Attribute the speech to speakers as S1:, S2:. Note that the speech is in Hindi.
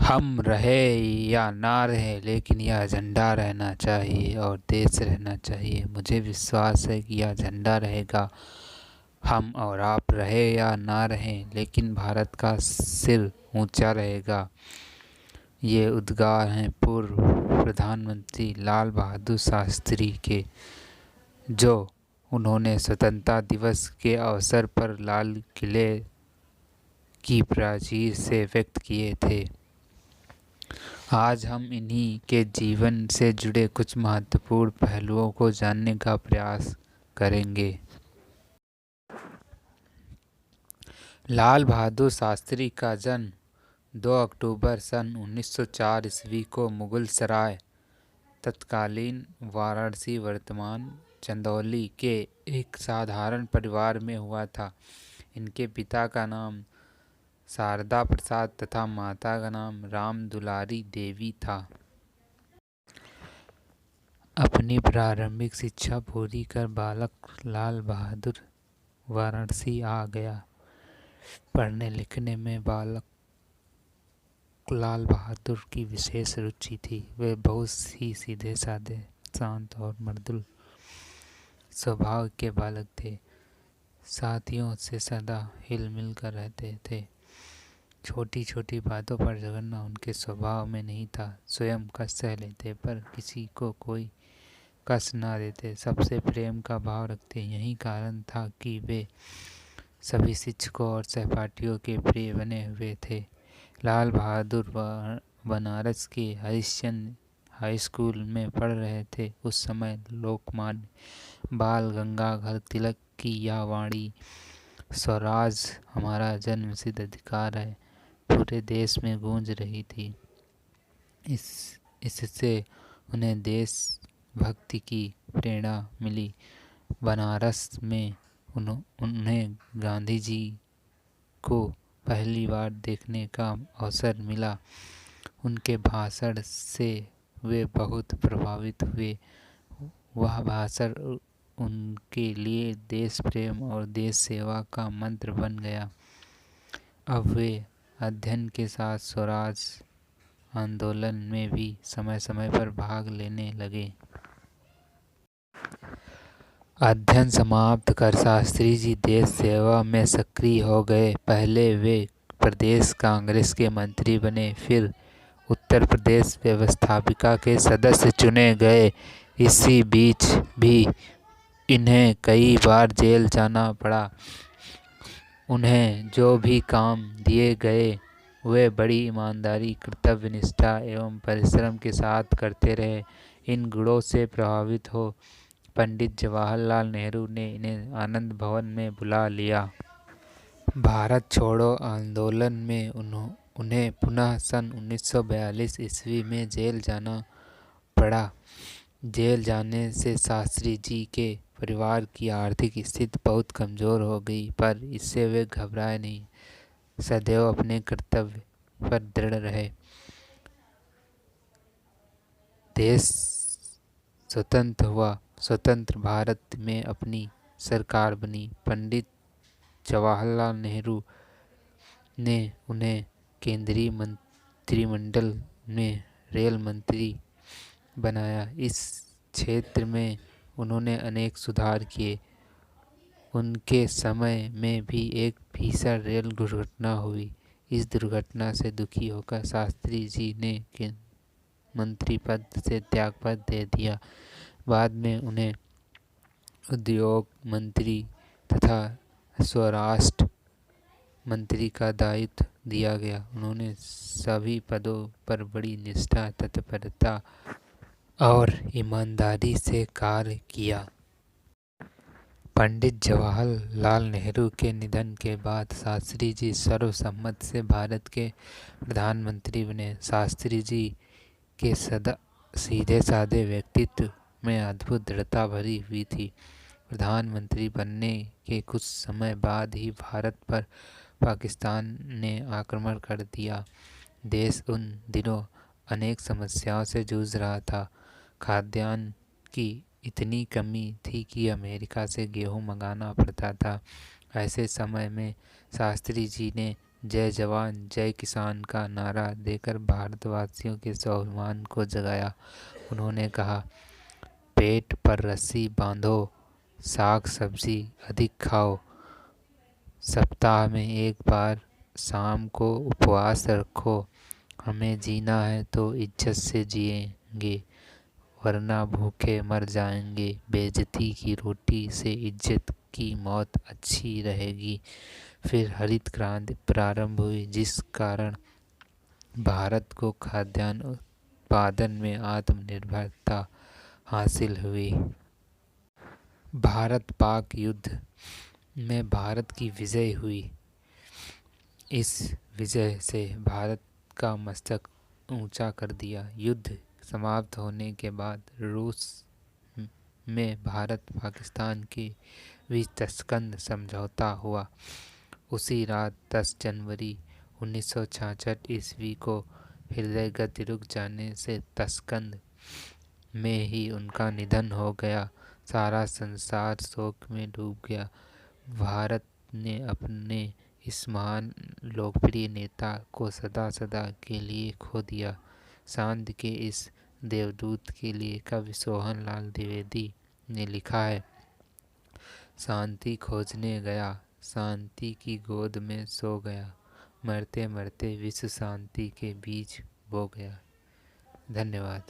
S1: हम रहे या ना रहे, लेकिन यह झंडा रहना चाहिए और देश रहना चाहिए। मुझे विश्वास है कि यह झंडा रहेगा। हम और आप रहे या ना रहें, लेकिन भारत का सिर ऊंचा रहेगा। ये उद्गार हैं पूर्व प्रधानमंत्री लाल बहादुर शास्त्री के, जो उन्होंने स्वतंत्रता दिवस के अवसर पर लाल किले की प्राचीर से व्यक्त किए थे। आज हम इन्हीं के जीवन से जुड़े कुछ महत्वपूर्ण पहलुओं को जानने का प्रयास करेंगे। लाल बहादुर शास्त्री का जन्म 2 अक्टूबर सन 1904 ईस्वी को मुगल सराय, तत्कालीन वाराणसी वर्तमान चंदौली के एक साधारण परिवार में हुआ था। इनके पिता का नाम शारदा प्रसाद तथा माता का नाम राम दुलारी देवी था। अपनी प्रारंभिक शिक्षा पूरी कर बालक लाल बहादुर वाराणसी आ गया। पढ़ने लिखने में बालक लाल बहादुर की विशेष रुचि थी। वे बहुत ही सीधे साधे, शांत और मृदुल स्वभाव के बालक थे। साथियों से सदा हिल मिल कर रहते थे। छोटी छोटी बातों पर झगड़ना उनके स्वभाव में नहीं था। स्वयं कष्ट सह लेते पर किसी को कोई कष्ट ना देते। सबसे प्रेम का भाव रखते। यही कारण था कि वे सभी शिक्षकों और सहपाठियों के प्रिय बने हुए थे। लाल बहादुर बनारस के हरिश्चंद्र हाई स्कूल में पढ़ रहे थे। उस समय लोकमान्य बाल गंगाधर तिलक की यह वाणी, स्वराज हमारा जन्मसिद्ध अधिकार है, पूरे देश में गूंज रही थी। इससे उन्हें देशभक्ति की प्रेरणा मिली। बनारस में उन्हें गांधी जी को पहली बार देखने का अवसर मिला। उनके भाषण से वे बहुत प्रभावित हुए। वह भाषण उनके लिए देश प्रेम और देश सेवा का मंत्र बन गया। अब वे अध्ययन के साथ स्वराज आंदोलन में भी समय समय पर भाग लेने लगे। अध्ययन समाप्त कर शास्त्री जी देश सेवा में सक्रिय हो गए। पहले वे प्रदेश कांग्रेस के मंत्री बने, फिर उत्तर प्रदेश व्यवस्थापिका के सदस्य चुने गए। इसी बीच भी इन्हें कई बार जेल जाना पड़ा। उन्हें जो भी काम दिए गए वे बड़ी ईमानदारी, कर्तव्यनिष्ठा एवं परिश्रम के साथ करते रहे। इन गुणों से प्रभावित हो पंडित जवाहरलाल नेहरू ने इन्हें आनंद भवन में बुला लिया। भारत छोड़ो आंदोलन में उन्हें पुनः सन 1942 ईस्वी में जेल जाना पड़ा। जेल जाने से शास्त्री जी के परिवार की आर्थिक स्थिति बहुत कमज़ोर हो गई, पर इससे वे घबराए नहीं। सदैव अपने कर्तव्य पर दृढ़ रहे। देश स्वतंत्र हुआ। स्वतंत्र भारत में अपनी सरकार बनी। पंडित जवाहरलाल नेहरू ने उन्हें केंद्रीय मंत्रिमंडल में रेल मंत्री बनाया। इस क्षेत्र में उन्होंने अनेक सुधार किए। उनके समय में भी एक भीषण रेल दुर्घटना हुई। इस दुर्घटना से दुखी होकर शास्त्री जी ने मंत्री पद से त्यागपत्र दे दिया। बाद में उन्हें उद्योग मंत्री तथा स्वराष्ट्र मंत्री का दायित्व दिया गया। उन्होंने सभी पदों पर बड़ी निष्ठा, तत्परता और ईमानदारी से कार्य किया। पंडित जवाहरलाल नेहरू के निधन के बाद शास्त्री जी सर्वसम्मति से भारत के प्रधानमंत्री बने। शास्त्री जी के सीधे साधे व्यक्तित्व में अद्भुत दृढ़ता भरी हुई थी। प्रधानमंत्री बनने के कुछ समय बाद ही भारत पर पाकिस्तान ने आक्रमण कर दिया। देश उन दिनों अनेक समस्याओं से जूझ रहा था। खाद्यान्न की इतनी कमी थी कि अमेरिका से गेहूं मंगाना पड़ता था। ऐसे समय में शास्त्री जी ने जय जवान जय किसान का नारा देकर भारतवासियों के स्वाभिमान को जगाया। उन्होंने कहा, पेट पर रस्सी बांधो, साग सब्जी अधिक खाओ, सप्ताह में एक बार शाम को उपवास रखो। हमें जीना है तो इज्जत से जिएंगे, वरना भूखे मर जाएंगे। बेइज्जती की रोटी से इज्जत की मौत अच्छी रहेगी। फिर हरित क्रांति प्रारंभ हुई, जिस कारण भारत को खाद्यान्न उत्पादन में आत्मनिर्भरता हासिल हुई। भारत पाक युद्ध में भारत की विजय हुई। इस विजय से भारत का मस्तक ऊंचा कर दिया। युद्ध समाप्त होने के बाद रूस में भारत पाकिस्तान के बीच तस्कंद समझौता हुआ। उसी रात 10 जनवरी 1966 ईस्वी को हृदय गति रुक जाने से तस्कंद में ही उनका निधन हो गया। सारा संसार शोक में डूब गया। भारत ने अपने इस महान लोकप्रिय नेता को सदा सदा के लिए खो दिया। शांति के इस देवदूत के लिए कवि सोहन लाल द्विवेदी ने लिखा है, शांति खोजने गया, शांति की गोद में सो गया, मरते मरते विश्व शांति के बीज बो गया। धन्यवाद।